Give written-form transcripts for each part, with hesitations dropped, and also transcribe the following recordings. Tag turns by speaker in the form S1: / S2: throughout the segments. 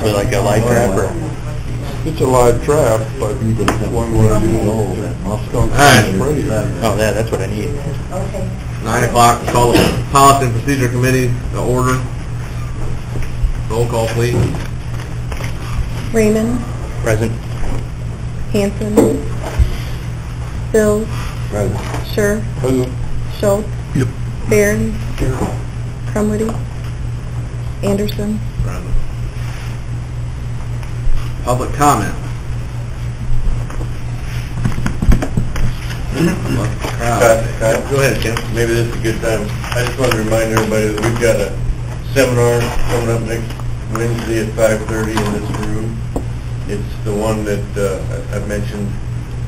S1: So like a live trap or?
S2: It's a live trap, but one where you skunk spray.
S1: Oh, yeah, that's what I need.
S3: Okay.
S4: 9 o'clock, call the Policy and Procedure Committee to order. Roll call, please.
S5: Raymond,
S1: Present.
S5: Hanson, Bills,
S2: Present.
S5: Scher,
S2: Present.
S5: Schultz,
S2: Yep.
S5: Barron, Crumwoody, Anderson.
S4: Present. Public comment. Go ahead, Kim.
S6: Maybe this is a good time. I just want to remind everybody that we've got a seminar coming up next Wednesday at 5:30 in this room. It's the one that I mentioned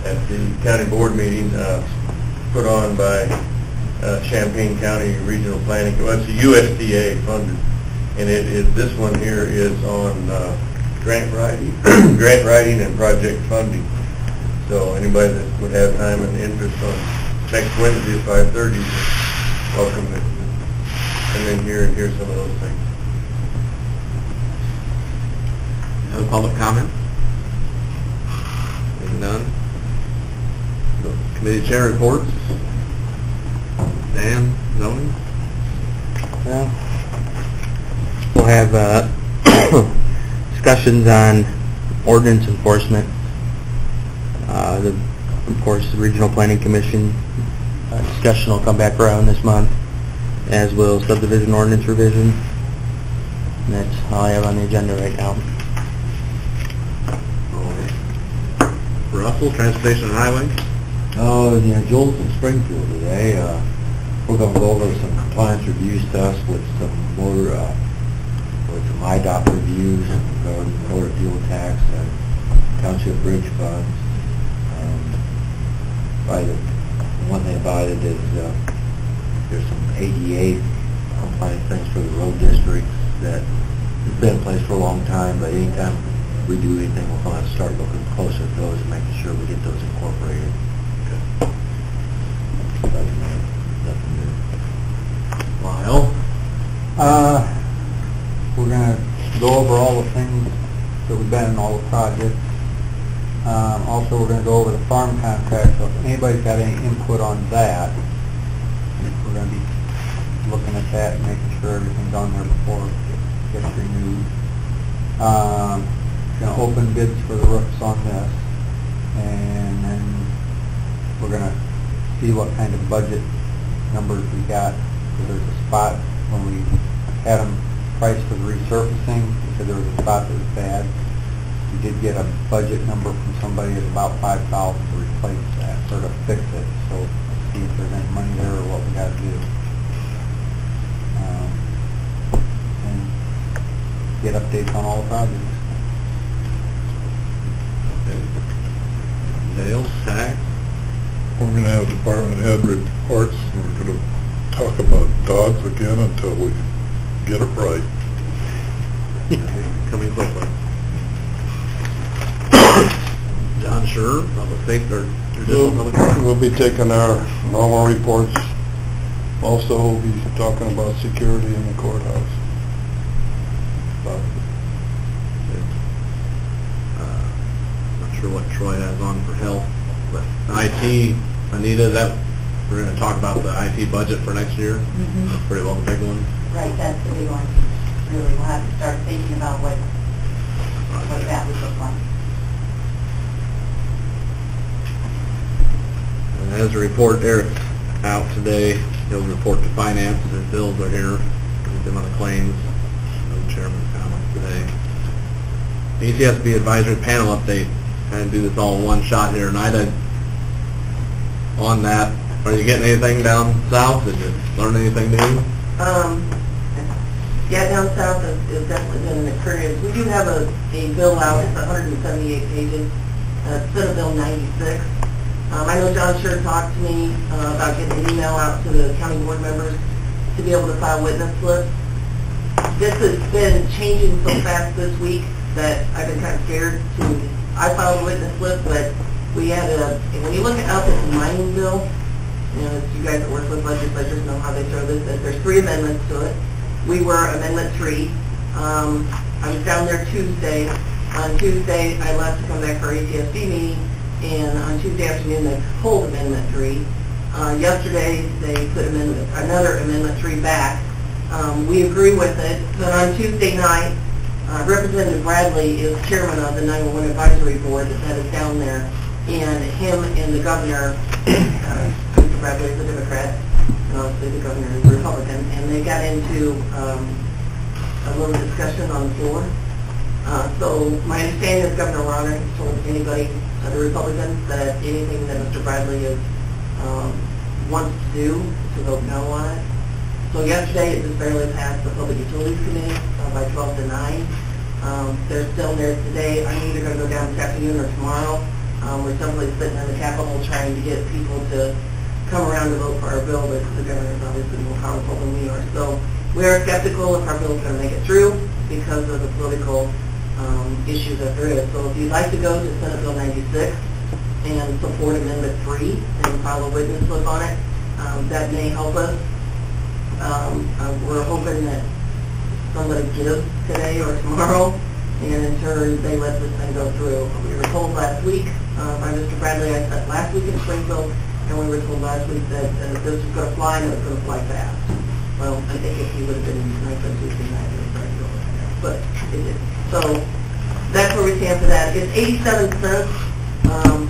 S6: at the county board meeting, put on by Champaign County Regional Planning. Well, it's a USDA funded, and this one here is on grant writing, and project funding. So anybody that would have time and interest on next Wednesday at 5:30, welcome to come in here and hear some of those things.
S4: Other public comment? Seeing none. Committee chair reports. Dan, zoning?
S1: Well, we'll have discussions on ordinance enforcement. Of course, the Regional Planning Commission discussion will come back around this month, as will subdivision ordinance revision. And that's all I have on the agenda right now.
S4: Russell, Transportation and Highway?
S7: Oh, Joel's in Springfield today. We're going to go over some compliance review stuff with some IDOT reviews regarding motor fuel tax and township bridge funds. Probably the one thing about it is there's some ADA compliance things for the road districts that have been in place for a long time, but anytime we do anything, we're going to start looking closer at those and making sure we get those incorporated. Nothing new.
S4: Lyle?
S8: We're going to go over all the things that we've been in all the projects. Also, we're going to go over the farm contract, so if anybody's got any input on that, we're going to be looking at that and making sure everything's on there before it gets renewed. Going to open bids for the roofs on this, and then we're going to see what kind of budget numbers we got. So there's a spot when we had them priced for the resurfacing, we said there was a spot that was bad. We did get a budget number from somebody at about $5,000 to replace that, or to fix it. So let's see if there's any money there or what we got to do. And get updates on all the projects.
S4: Dale, tax?
S2: We're going to have department head reports. We're going to talk about dogs again until we get it right.
S4: Coming quickly. John Scher, public safety, or traditional public safety?
S2: We'll be taking our normal reports. Also, we'll be talking about security in the courthouse.
S4: Not sure what Troy has on for health, but IT, Anita, we're going to talk about the IT budget for next year.
S3: Mm-hmm.
S4: That's pretty well the big one.
S3: Right, that's the big one. Really, we'll have to start thinking about what that would look like.
S4: And as a report, Eric's out today. He'll report to finance. His bills are here. He's been on the claims. No chairman's comments today. ECSB advisory panel update. Kind of do this all in one shot here. And on that, are you getting anything down south? Did you learn anything new?
S3: Yeah, down south has definitely been an occurrence. We do have a bill out. It's 178 pages. Senate Bill 96. I know John Scher talked to me about getting an email out to the county board members to be able to file witness slips. This has been changing so fast this week that I've been kind of scared I filed a witness slip, but we had when you look up at the mining bill, you guys that work with legislatures know how they throw this. There's 3 amendments to it. We were Amendment 3. I was down there Tuesday. On Tuesday, I left to come back for our ATSD meeting, and on Tuesday afternoon, they pulled Amendment 3. Yesterday, they put another Amendment 3 back. We agree with it, but on Tuesday night, Representative Bradley is chairman of the 911 Advisory Board that is down there, and him and the governor, Mr. Bradley is a Democrat, and obviously the governor is a Republican, and they got into a little discussion on the floor. So my understanding is Governor Rauner has told anybody, the Republicans, that anything that Mr. Bradley is, wants to do, to vote no on it. So yesterday, it just barely passed the Public Utilities Committee by 12 to 9. They're still there today. I'm either going to go down this afternoon or tomorrow. We're simply sitting in the Capitol trying to get people to come around to vote for our bill, but the governor is obviously more powerful than we are. So we are skeptical if our bill is going to make it through because of the political issues that there is. So if you'd like to go to Senate Bill 96 and support Amendment 3 and file a witness slip on it, that may help us. We're hoping that somebody gives today or tomorrow, and in turn they let this thing go through. We were told last week by Mr. Bradley, I said last week in Springfield, and we were told last week that this was going to fly and it was going to fly fast. Well, I think if he would have been nice on Tuesday night, it would have started going there, but it didn't. So that's where we stand for that. It's 87 cents,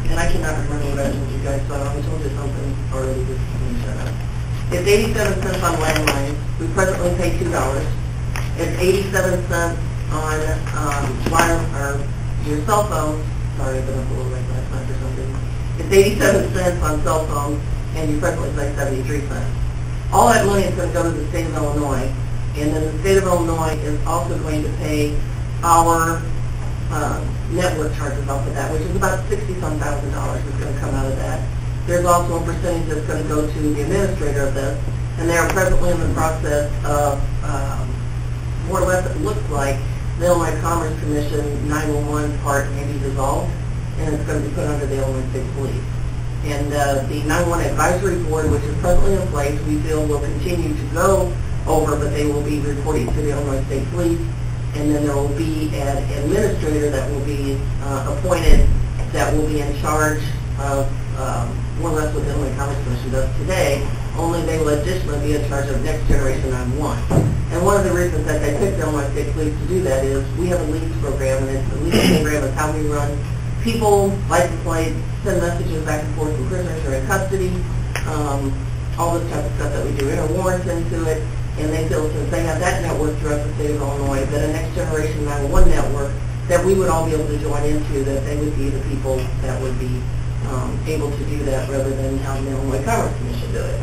S3: and I cannot remember what I told you guys, so I told you something already this morning. It's 87 cents on landlines. We presently pay $2. It's 87 cents on your cell phone. Sorry, I've been up a little late last night or something. It's 87 cents on cell phones, and you presently pay 73 cents. All that money is going to go to the state of Illinois, and then the state of Illinois is also going to pay our network charges off of that, which is about $60-some thousand is going to come out of that. There's also a percentage that's going to go to the administrator of this, and they are presently in the process of, more or less it looks like, the Illinois Commerce Commission 911 part may be dissolved, and it's going to be put under the Illinois State Police. And the 911 Advisory Board, which is presently in place, we feel will continue to go over, but they will be reporting to the Illinois State Police, and then there will be an administrator that will be appointed that will be in charge of more or less what the Illinois Commerce Commission does today, only they will additionally be in charge of Next Generation 911. And one of the reasons that they picked the Illinois State Police to do that is we have a LEADS program, and the LEADS program is how we run people, license plates, send messages back and forth from prisoners who are in custody, all this type of stuff that we do, enter warrants into it, and they feel since they have that network throughout the state of Illinois, that a Next Generation 911 network that we would all be able to join into, that they would be the people that would be able to do that rather than having the Illinois Commerce Commission do it.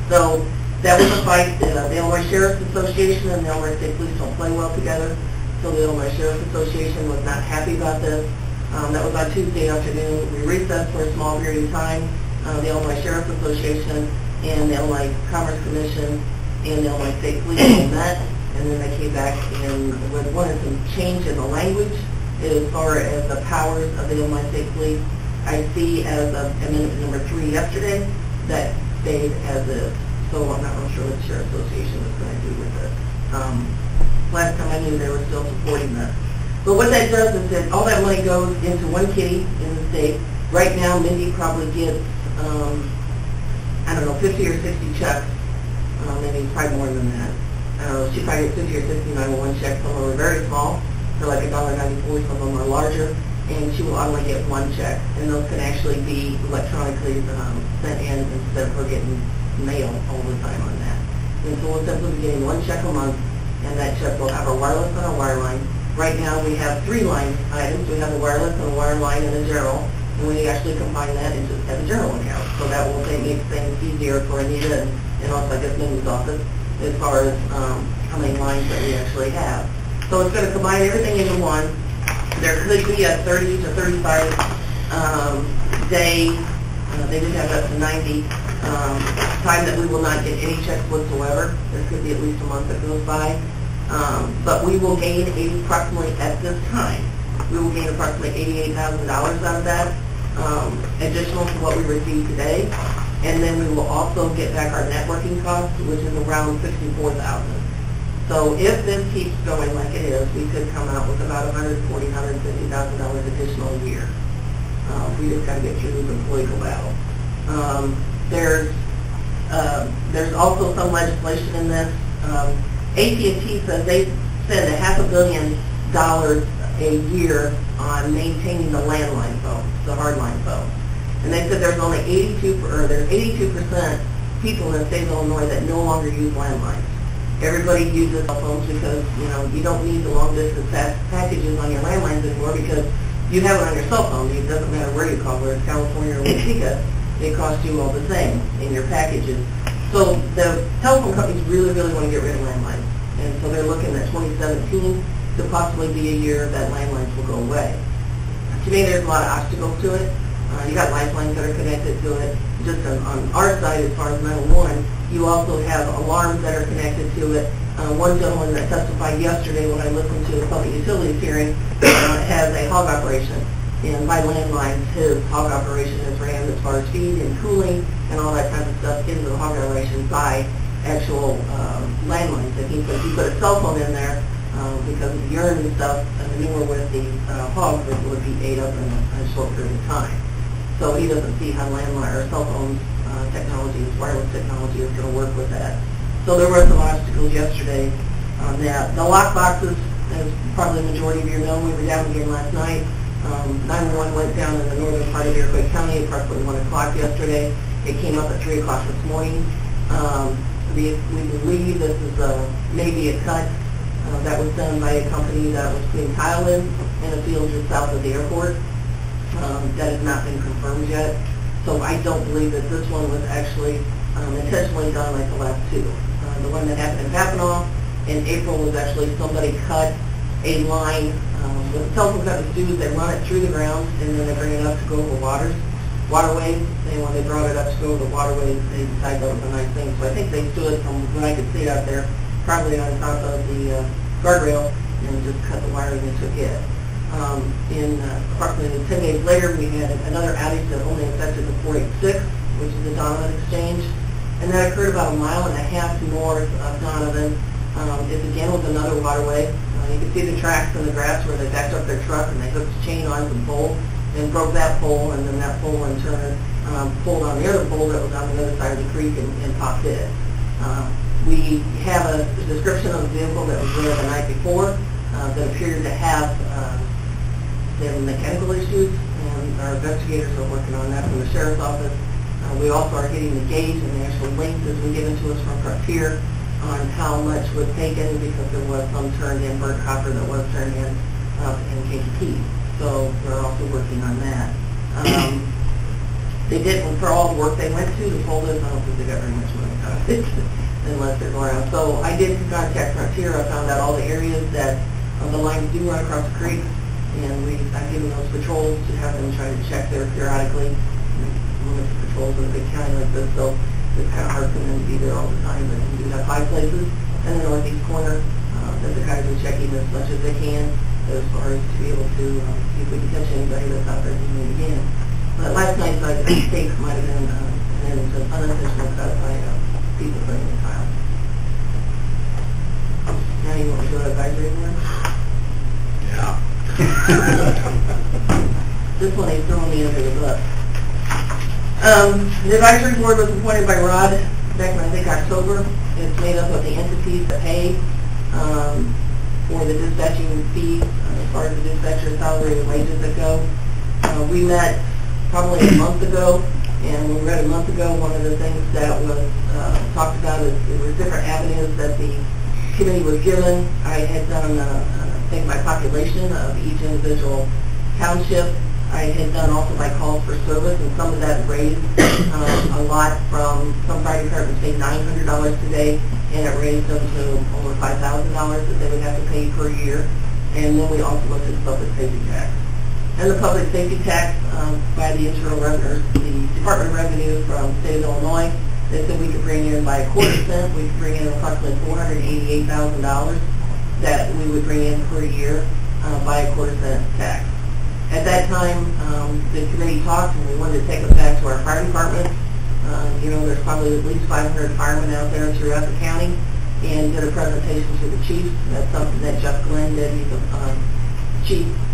S3: So that was a fight. The Illinois Sheriff's Association and the Illinois State Police don't play well together, so the Illinois Sheriff's Association was not happy about this. That was on Tuesday afternoon. We recessed for a small period of time. The Illinois Sheriff's Association and the Illinois Commerce Commission and the Illinois State Police met, and then they came back and wanted some change in the language as far as the powers of the Illinois State Police. I see as of amendment number 3 yesterday that stayed as is. So I'm not really sure what the Sheriff's Association is going to do with this. Last time I knew they were still supporting this. But what that does is that all that money goes into one kitty in the state. Right now, Mindy probably gets, I don't know, 50 or 60 checks. Maybe probably more than that. She probably gets 50 or 60 911 checks. Some of them are very small. They're like $1.94. Some of them are larger. And she will only get one check. And those can actually be electronically sent in instead of her getting mail all the time on that. And so we'll simply be getting one check a month, and that check will have a wireless and a wireline. Right now we have 3 line items. We have a wireless and a wireline and a general, and we actually combine that and just have a general account. So that will make things easier for Anita and also I guess Mindy's office as far as how many lines that we actually have. So it's going to combine everything into one. There could be a 30 to 35 day, they did have up to 90, time that we will not get any checks whatsoever. There could be at least a month that goes by. But we will gain approximately, at this time, we will gain approximately $88,000 out of that, additional to what we received today. And then we will also get back our networking costs, which is around $64,000. So if this keeps going like it is, we could come out with about $140,000, $150,000 additional a year. We just got to get through the political battle. There's also some legislation in this. AT&T says they spend $500 million a year on maintaining the landline phone, the hardline phone. And they said there's only 82% people in the state of Illinois that no longer use landlines. Everybody uses cell phones because, you don't need the long distance packages on your landlines anymore because you have it on your cell phone. It doesn't matter where you call, whether it's California or Waukega, it costs you all the same in your packages. So the telephone companies really, really want to get rid of landlines. And so they're looking at 2017 to possibly be a year that landlines will go away. To me, there's a lot of obstacles to it. You got lifelines that are connected to it. Just on our side, as far as 911, you also have alarms that are connected to it. One gentleman that testified yesterday when I listened to the public utilities hearing has a hog operation. And by landlines, his hog operation is ran as far as feed and cooling and all that kind of stuff into the hog operation by actual landlines. And he said if you put a cell phone in there, because of the urine and stuff, and the manure with the hogs, it would be ate up in a short period of time. So he doesn't see how landline or cell phone technology, wireless technology, is going to work with that. So there were some obstacles yesterday on that. The lock boxes, as probably the majority of you know, we were down again last night. 911 went down in the northern part of Iroquois County at approximately 1 o'clock yesterday. It came up at 3 o'clock this morning. We believe this is maybe a cut that was done by a company that was putting tile in a field just south of the airport. That has not been confirmed yet. So I don't believe that this one was actually intentionally done like the last two. The one that happened in Papineau in April was actually somebody cut a line. What the telephone companies do is they run it through the ground and then they bring it up to go over waterways. And when they brought it up to go over the waterways, they decided that was a nice thing. So I think they stood from what I could see out there, probably on top of the guardrail, and just cut the wiring and took it. Approximately 10 days later, we had another outage that only affected the 486, which is the Donovan Exchange, and that occurred about 1.5 miles north of Donovan. It again was another waterway. You can see the tracks in the grass where they backed up their truck and they hooked the chain onto the pole and broke that pole, and then that pole in turn pulled on the other pole that was on the other side of the creek and popped it. We have a description of the vehicle that was there the night before that appeared to have some mechanical issues, and our investigators are working on that from the sheriff's office. We also are getting the gauge and the actual length as we given to us from Frontier on how much was taken, because there was some turned in burnt copper that was turned in KTP. So we're also working on that. They did, for all the work they went to pull this, I don't think they got very much money out of it, unless they're going around. So I did contact Frontier. I found out all the areas that the lines do run across the creek, and I've given those patrols to have them try to check there periodically. Limited patrols in a big county like this, so it's kind of hard for them to be there all the time. But we do have 5 places in the northeast corner that the guys are checking as much as they can, as far as to be able to see if we can catch anybody that's out there doing it again. But last night's mistake might have been an unintentional cut by people putting in the tile. Now you want to go to advisory board?
S4: Yeah.
S3: This one they thrown me under the bus. The advisory board was appointed by Rod back in, I think, October. It's made up of the entities that pay for the dispatching fees, as far as the dispatcher salary and wages that go. We met probably a month ago, and when we met a month ago, one of the things that was talked about is there were different avenues that the committee was given. I had done, I think, my population of each individual township. I had done also my calls for service, and some of that raised a lot from some fire departments paid $900 today, and it raised them to over $5,000 that they would have to pay per year. And then we also looked at the public safety tax. And the public safety tax by the Internal Revenue, the Department of Revenue from the state of Illinois, they said we could bring in by 1/4 cent, we could bring in approximately $488,000 that we would bring in per year by a 1/4 cent tax. At that time, the committee talked, and we wanted to take it back to our fire department. There's probably at least 500 firemen out there throughout the county, and did a presentation to the chief. That's something that Jeff Glenn did. He's a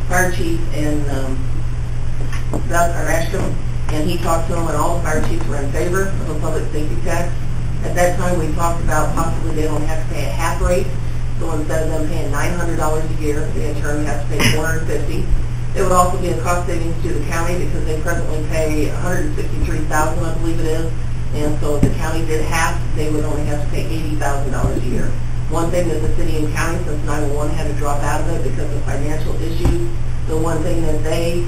S3: fire chief in Ashton, and he talked to them, and all the fire chiefs were in favor of a public safety tax. At that time, we talked about possibly they don't have to pay a half rate, so instead of them paying $900 a year, they in turn have to pay $450. It would also be a cost savings to the county because they presently pay $163,000, I believe it is. And so if the county did half, they would only have to pay $80,000 a year. One thing that the city and county, since 911 had to drop out of it because of financial issues, the one thing that they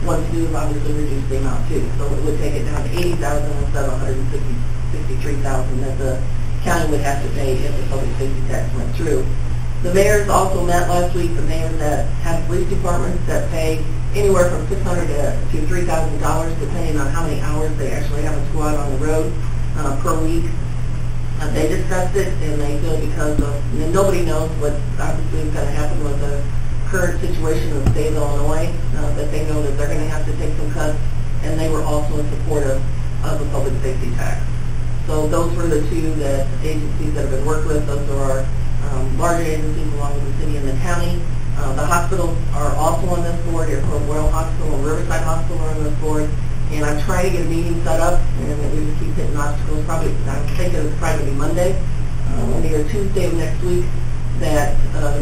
S3: want to do is obviously reduce the amount too. So it would take it down to $80,000 instead of $163,000 that the county would have to pay if the public safety tax went through. The mayors also met last week, the mayors that have police departments that pay anywhere from $600 to $3,000 depending on how many hours they actually have a squad on the road per week. They discussed it, and they feel because of, and nobody knows what obviously is going to happen with the current situation in the state of Illinois, that they know that they're going to have to take some cuts, and they were also in support of the public safety tax. So those were the two that agencies that have been worked with. Those are our larger agencies along with the city and the county. The hospitals are also on this board. Your Royal Hospital and Riverside Hospital are on this board. And I'm trying to get a meeting set up, and we just keep hitting obstacles. Probably, I'm thinking it's probably going to be Monday, Monday or Tuesday of next week, that the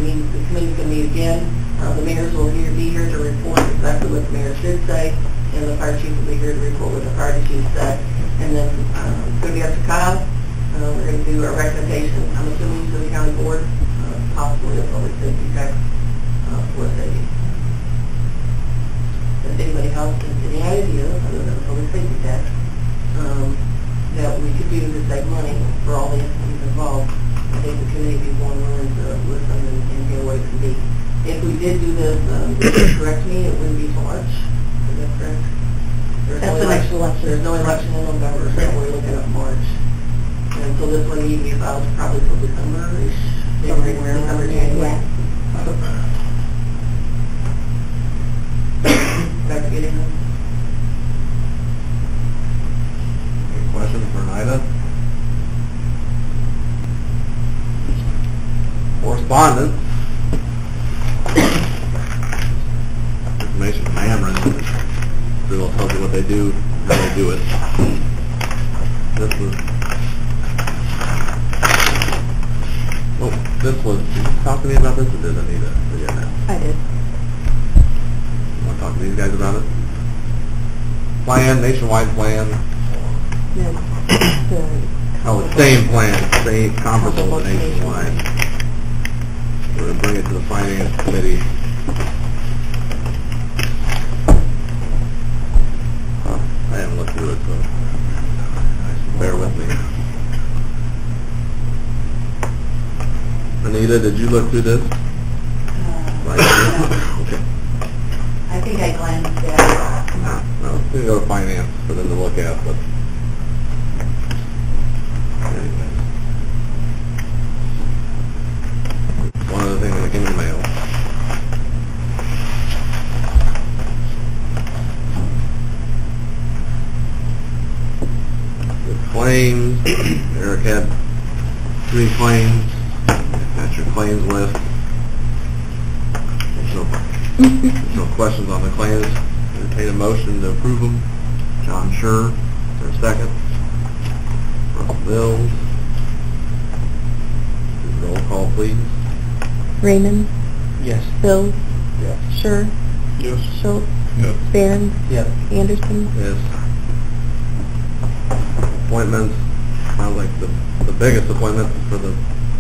S3: committee's going to meet again. The mayors will be here to report exactly what the mayors did say, and the fire chief will be here to report what the fire chief said. And then it's going to be up to Kyle. We're going to do a recommendation, I'm assuming, to the county board, possibly a public safety tax for the city. If anybody else has any ideas other than a public safety tax that we could do to save money for all the entities involved, I think the committee would be more willing to listen and hear what it can be. If we did do this, correct me, it wouldn't be till March. Is that correct?
S5: That's the next election.
S3: There's no election in November, so we're looking at March. And so this one needs to be filed probably for December-ish, December, January. Back to getting them.
S4: Any questions for Nida? Correspondence. Information from Ameren. Pretty well tells you what they do, how they do it. Did you talk to me about this, or did Anita forget that?
S5: I did.
S4: You want to talk to these guys about it? Plan, nationwide plan. Oh, the same plan, same comparable to nationwide. We're going to bring it to the finance committee. I haven't looked through it, so bear with me. Anita, did you look through this? Right here? Okay.
S3: I think I glanced at it.
S4: No, it's going to go to finance for them to look at, but anyway. One other thing that came in the mail. The claims, Eric had 3 claims. That's your claims list. There's no questions on the claims. Entertain a motion to approve them. John Schur, is there a second? Russell Mills. Roll call, please.
S5: Raymond,
S1: Yes.
S5: Bills,
S8: Yes.
S5: Schur,
S2: Yes.
S5: Schultz,
S2: Yes.
S5: Barron,
S1: Yes.
S5: Anderson.
S4: Yes. Appointments, sounds like the biggest appointment for the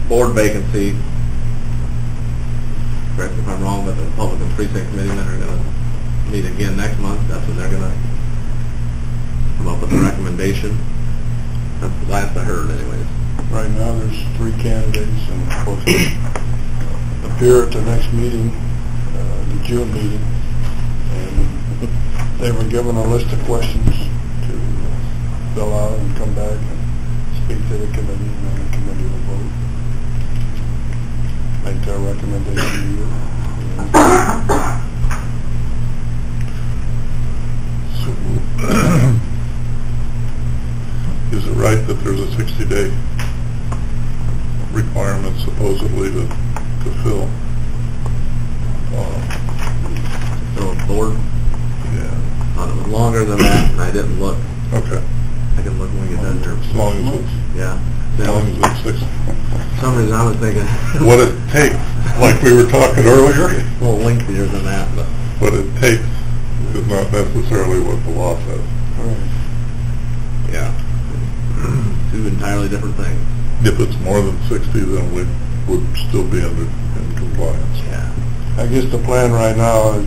S4: board vacancy. Correct me if I'm wrong, but the Republican Precinct Committeemen are going to meet again next month. That's when they're going to come up with a recommendation. That's the last I heard anyways.
S2: Right now, there's 3 candidates, and of course, appear at the next meeting, the June meeting, and they were given a list of questions to fill out and come back and speak to the committee, and then the committee will vote. Make their recommendation to you. Is it right that there's a 60-day supposedly to fill.
S4: So board,
S2: Yeah,
S4: thought it was longer than that, and I didn't look.
S2: okay.
S4: I can look when we get done here.
S2: As long as it's,
S4: Yeah.
S2: as long as it's 6.
S4: For some reason I was thinking.
S2: What it takes, like we were talking earlier,
S4: A little lengthier than that, but.
S2: what it takes is not necessarily what the law says.
S4: Yeah. Two entirely different things.
S2: If it's more than 60, then we would still be in compliance.
S4: Yeah.
S2: I guess the plan right now is,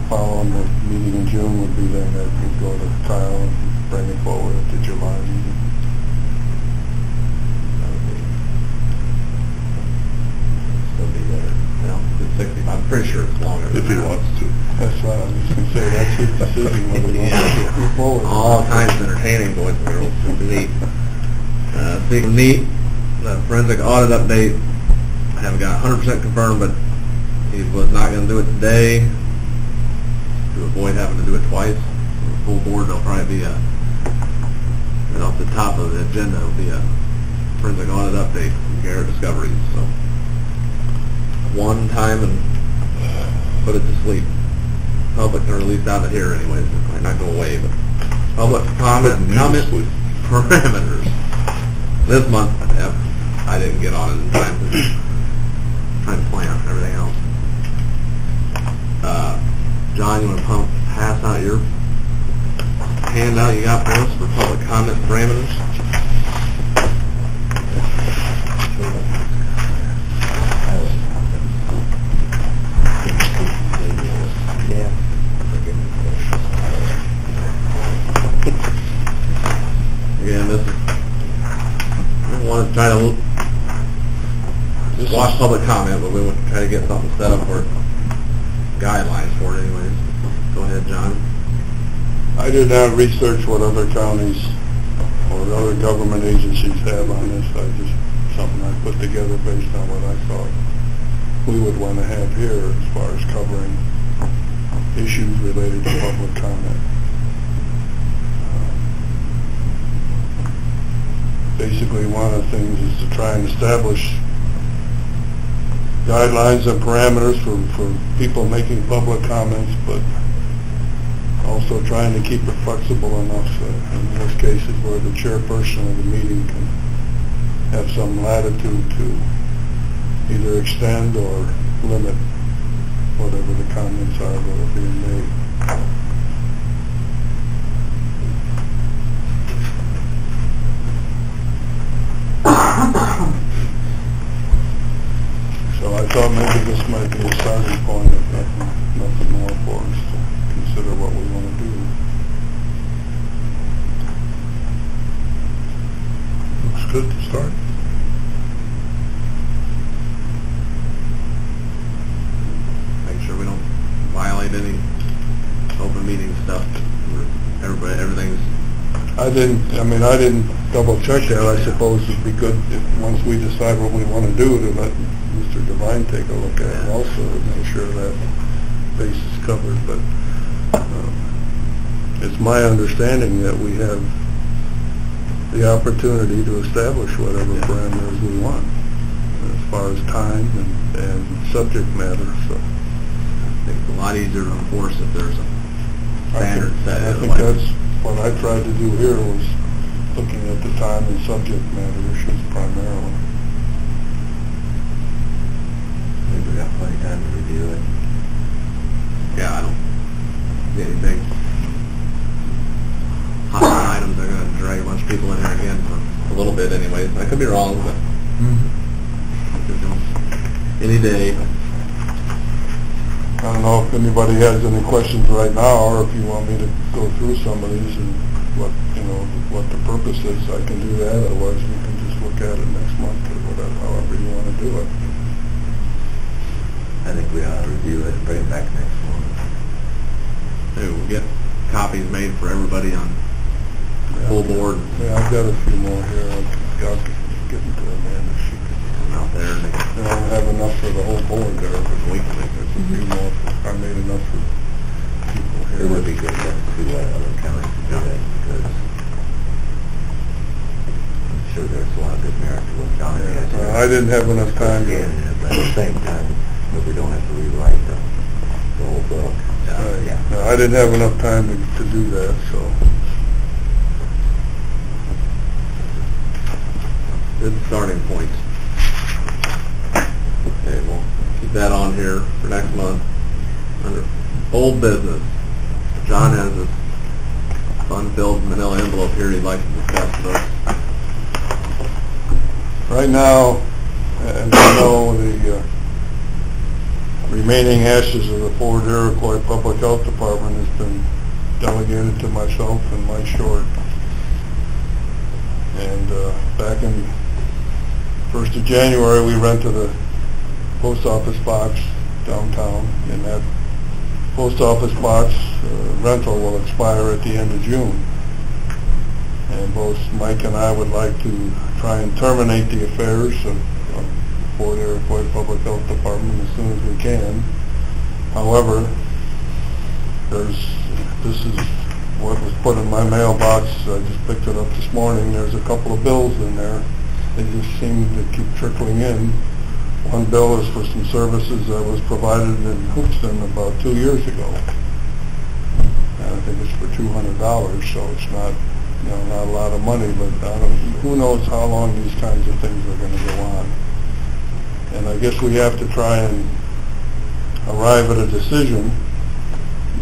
S2: following the meeting in June would be then that we'd go to Kyle and bring it forward at the July meeting.
S4: That would be. Still be there. Well, it's 60. I'm pretty sure it's longer.
S2: If he
S4: than that.
S2: wants to. That's right, I was going to say, that's his decision whether he wants to move forward.
S4: All kinds of entertaining going through. It's neat. Speaking of neat, the forensic audit update, I haven't got 100% confirmed, but he was not going to do it today to avoid having to do it twice. The full board, there'll probably be right off the top of the agenda, will be a forensic audit update from Garrett Discoveries. So, one time and put it to sleep. Public can release out of here anyways. It might not go away, but public comment parameters. This month, I didn't get on it in time to plan everything else. John, you want to pass out your handout you got for us for public comment parameters? Again, this is, we want to try to watch public comment, but we want to try to get something set up for guidelines for it anyways. Go ahead, John.
S2: I did not research what other counties or other government agencies have on this. I just, something I put together based on what I thought we would want to have here as far as covering issues related to public comment. Basically, one of the things is to try and establish guidelines and parameters for people making public comments, but also trying to keep it flexible enough in those cases where the chairperson of the meeting can have some latitude to either extend or limit whatever the comments are that are being made. So I thought maybe this might be a starting point, if nothing more for us to consider what we want to do. Looks good to start.
S4: Make sure we don't violate any open meeting stuff. Everything's.
S2: I didn't double check that. I suppose it'd be good if, once we decide what we want to do, to let Mr. Devine take a look at it also, to make sure that base is covered. But it's my understanding that we have the opportunity to establish whatever parameters we want as far as time and subject matter. So
S4: I think it's a lot easier to enforce if there's a standard set.
S2: I think that's what I tried to do here, was looking at the time and subject matter issues primarily.
S7: I think we got plenty of time to review it.
S4: Yeah, I don't see any big hot items. They're going to drag a bunch of people in here again for a little bit anyways. I could be wrong, but any day.
S2: I don't know if anybody has any questions right now, or if you want me to go through some of these and what the purpose is. I can do that. Otherwise, we can just look at it next month or whatever, however you want to do it.
S7: I think we ought to review it and bring it back next month.
S4: Hey, we'll get copies made for everybody on the full board.
S2: Yeah, I've got a few more here. I'll get them to Amanda. She can
S4: Come out there and they can,
S2: I don't have enough for the whole board there, but we can make there's a few more. I made enough for people here.
S7: It would be good to see what other counties do that, because I'm sure there's a lot of good merit to what John has.
S2: I I didn't have enough time to...
S7: Yeah, but at the same time, we don't have to rewrite the whole book.
S2: Right. No, I didn't have enough time to do that, so...
S4: Good starting point. Okay, we'll keep that on here for next month. Under old business, John has a fun-filled manila envelope here he'd like to discuss with us.
S2: Right now, as you know, the remaining ashes of the Fort Iroquois Public Health Department has been delegated to myself and Mike Short. And back in 1st of January, we rented a post office box downtown, and that post office box rental will expire at the end of June. And both Mike and I would like to try and terminate the affairs of Fort Iroquois Public Health Department as soon as we can. However, this is what was put in my mailbox. I just picked it up this morning. There's a couple of bills in there. They just seem to keep trickling in. One bill is for some services that was provided in Hoopston about 2 years ago. And I think it's for $200, so it's not, not a lot of money, but who knows how long these kinds of things are going to go on. And I guess we have to try and arrive at a decision.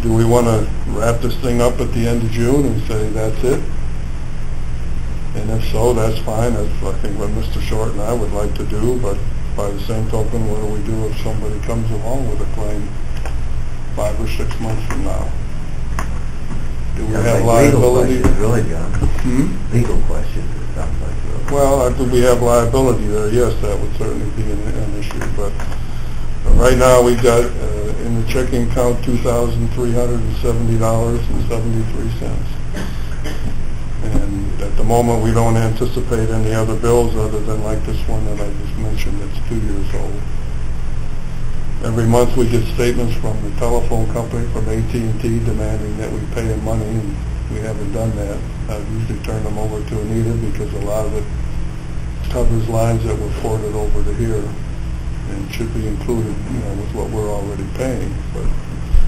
S2: Do we want to wrap this thing up at the end of June and say that's it? And if so, that's fine. That's, I think, what Mr. Short and I would like to do, but by the same token, what do we do if somebody comes along with a claim 5 or 6 months from now? Do we have liability?
S7: Legal questions, really, John. Legal questions, it sounds like. Really.
S2: Well, do we have liability there? Yes, that would certainly be an issue, but right now we've got in the checking account $2,370.73. And at the moment, we don't anticipate any other bills other than like this one that I just mentioned that's 2 years old. Every month we get statements from the telephone company, from AT&T, demanding that we pay them money, and we haven't done that. I usually turn them over to Anita because a lot of it covers lines that were ported over to here and should be included, with what we're already paying. But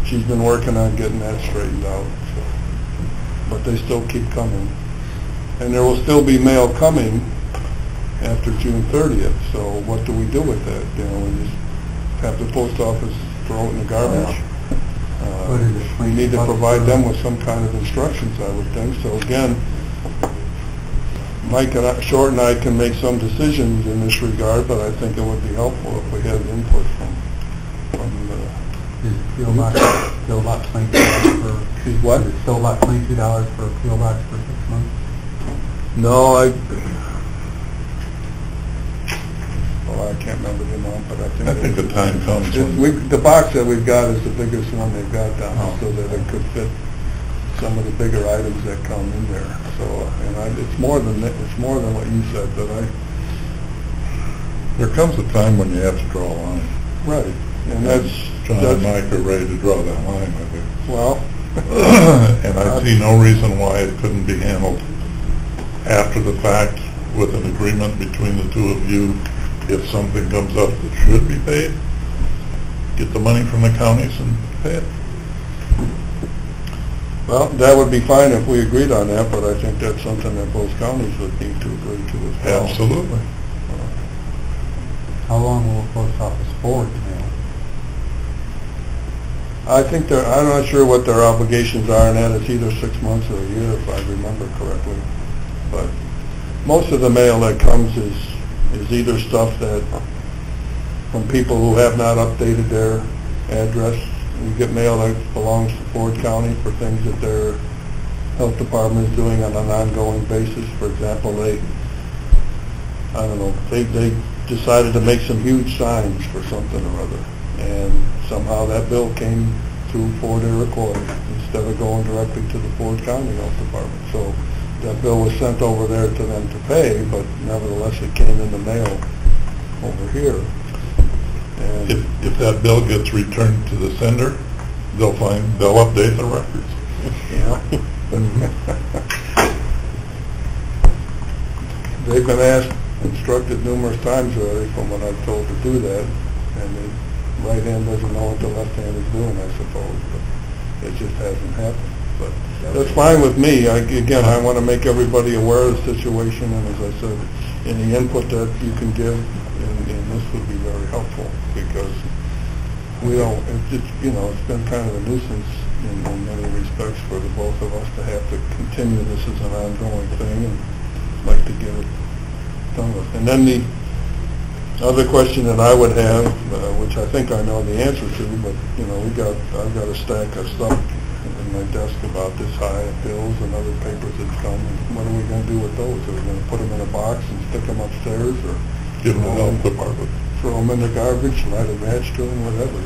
S2: she's been working on getting that straightened out. So. But they still keep coming. And there will still be mail coming after June 30th, so what do we do with that? We just have the post office throw it in the garbage? We need to provide them with some kind of instructions, I would think. So again, Mike Short and I can make some decisions in this regard, but I think it would be helpful if we had input from the...
S8: Is PO box still about $22 for...
S2: What?
S8: Is it still about $22 for a PO box for 6 months?
S2: No, I can't remember the amount, but I think
S9: the time comes when...
S2: The box that we've got is the biggest one they've got down, so that it could fit some of the bigger items that come in there. So, it's more than what you said, but
S9: There comes a time when you have to draw a line.
S2: Right, and that's...
S9: John and Mike are ready to draw that line, I think.
S2: Well...
S9: and I see no reason why it couldn't be handled after the fact with an agreement between the two of you. If something comes up that should be paid, get the money from the counties and pay it.
S2: Well, that would be fine if we agreed on that, but I think that's something that both counties would need to agree to as well.
S9: Absolutely.
S8: How long will the post office forward mail?
S2: I think I'm not sure what their obligations are, and that it's either 6 months or a year, if I remember correctly. But most of the mail that comes is either stuff that from people who have not updated their address. We get mail that belongs to Ford County for things that their health department is doing on an ongoing basis. For example, they decided to make some huge signs for something or other, and somehow that bill came through Fort Iroquois instead of going directly to the Ford County Health Department. So that bill was sent over there to them to pay, but nevertheless it came in the mail over here. And
S9: If that bill gets returned to the sender, they'll update the records.
S2: They've been asked instructed numerous times already from when I'm told to do that, and the right hand doesn't know what the left hand is doing, I suppose, but it just hasn't happened. But that's fine with me. Again, I want to make everybody aware of the situation, and as I said, any input that you can give in this would be very helpful, because we don't, it's been kind of a nuisance in many respects for the both of us to have to continue this as an ongoing thing, and like to get it done with. And then the other question that I would have, which I think I know the answer to, but I've got a stack of stuff in my desk about this high of bills and other papers that's come. And what are we going to do with those? Are we going to put them in a box and stick them upstairs, or
S9: Give them to the health department.
S2: throw them in the garbage, light a match to them, whatever?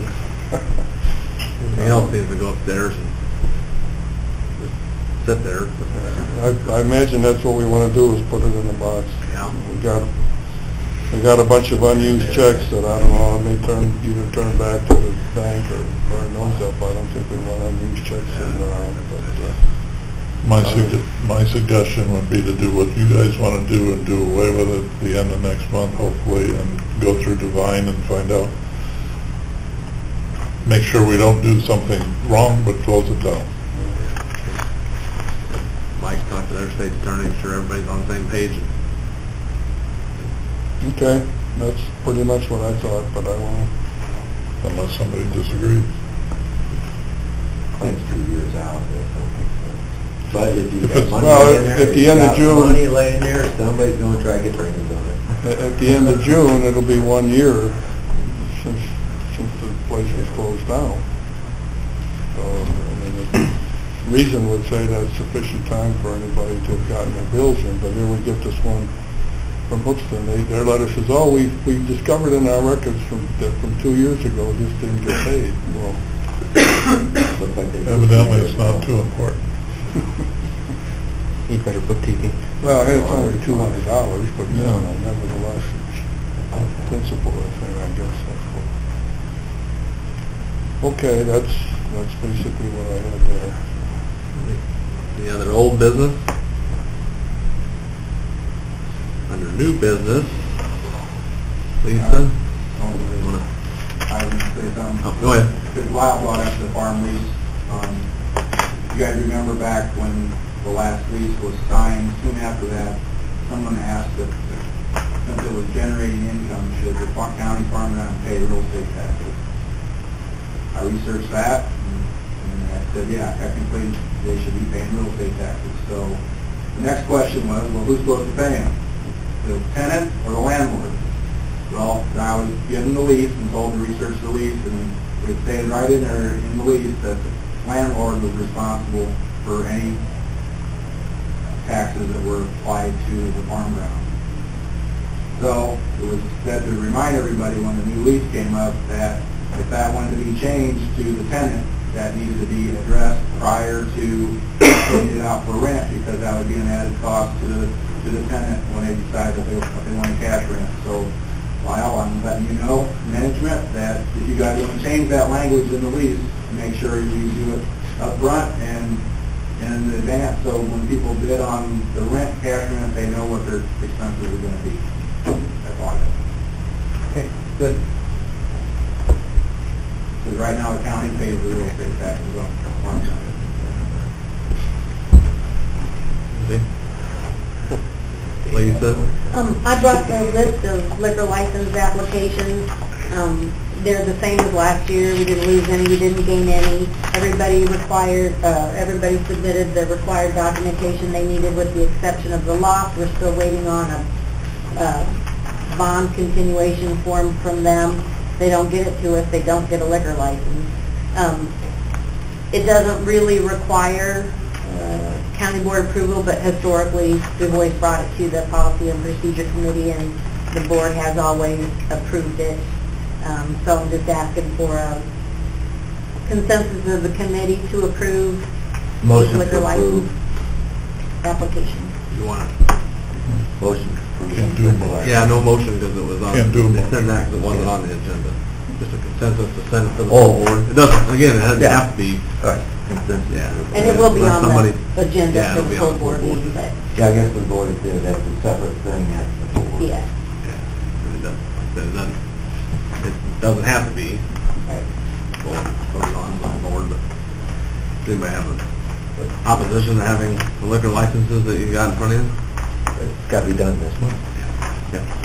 S4: Everything else needs to go upstairs and just sit there.
S2: I imagine that's what we want to do, is put it in a box.
S4: Yeah.
S2: We got a bunch of unused checks that I don't know, I may either turn back to the bank or burn those up. I don't think we want unused checks sitting around, but,
S9: My suggestion would be to do what you guys want to do and do away with it at the end of next month, hopefully, and go through Divine and find out. Make sure we don't do something wrong, but close it down.
S4: Mike's talked to their state attorney, make sure everybody's on the same page.
S2: okay, that's pretty much what I thought, but I want
S9: Unless somebody disagrees.
S7: Claims 2 years out. But if you
S9: If
S7: got
S9: it's-
S7: money
S2: well,
S7: laying there,
S2: at the
S7: you
S2: end of
S7: got
S2: June-
S7: money laying there, somebody's going to try to get their hands on it.
S2: at the end of June, it'll be 1 year since the place was closed down. So, the reason would say that's sufficient time for anybody to have gotten their bills in, but here we get this one from Hookston. Their letter says, oh, we discovered in our records from 2 years ago, this didn't get paid. Well,
S7: Looks like they-
S9: Evidently, it's not too important.
S1: Need better bookkeeping.
S2: well, it's only $200, but nevertheless, it's principal, I guess. Okay, that's basically what I had there.
S4: Any other old business? Under new business, Lisa?
S10: I was going to say something.
S4: Oh, go ahead.
S10: Because Lyle brought up the farm lease. You guys remember back when the last lease was signed, soon after that, someone asked if, since it was generating income, should the county farmland pay real estate taxes? I researched that, and I said, yeah, technically, they should be paying real estate taxes. So the next question was, well, who's supposed to pay them? The tenant or the landlord? Well, I was given the lease and told to research the lease, and it stated right in there in the lease that the landlord was responsible for any taxes that were applied to the farm ground. So it was said to remind everybody when the new lease came up that if that wanted to be changed to the tenant, that needed to be addressed prior to putting it out for rent, because that would be an added cost to the tenant when they decide that they want to cash rent. So Lyle, I'm letting you know, management, that if you guys want to change that language in the lease, make sure you do it up front and in advance, so when people bid on the rent, cash rent, they know what their expenses are going to be. That's all I have.
S8: Okay, good.
S10: Because right now, the county pays the real estate taxes on farm ground.
S4: Lisa?
S5: I brought the list of liquor license applications. They're the same as last year. We didn't lose any, we didn't gain any. Everybody submitted the required documentation they needed, with the exception of the loft. We're still waiting on a bond continuation form from them. They don't get it to us, they don't get a liquor license. It doesn't really require county board approval, but historically, we've always brought it to the Policy and Procedure Committee, and the board has always approved it. So I'm just asking for a consensus of the committee to approve
S7: Motion
S5: liquor
S7: to approve.
S5: license application.
S4: You want
S7: Motion.
S9: Can't do a motion.
S4: Yeah, no motion because it was on.
S9: Can't do a motion.
S4: It wasn't on the agenda. Just a consensus to send it to the
S7: Oh.
S4: full board. It doesn't, again, it doesn't
S7: Yeah.
S4: have to be,
S7: All right, consensus.
S4: yeah.
S5: And it will be
S4: Unless
S5: on
S4: somebody-
S5: the agenda
S4: Yeah,
S5: for
S4: it'll
S5: the
S4: be
S5: full
S4: on the full
S5: board
S4: board.
S5: meeting, but
S7: Yeah, I guess we've already did, that's a separate thing, that's the full
S5: Yeah.
S4: It doesn't have to be.
S5: Right.
S4: Well, put it on my board, but does anybody have an opposition to having the liquor licenses that you got in front of you?
S7: It's gotta be done this month.
S4: Yeah.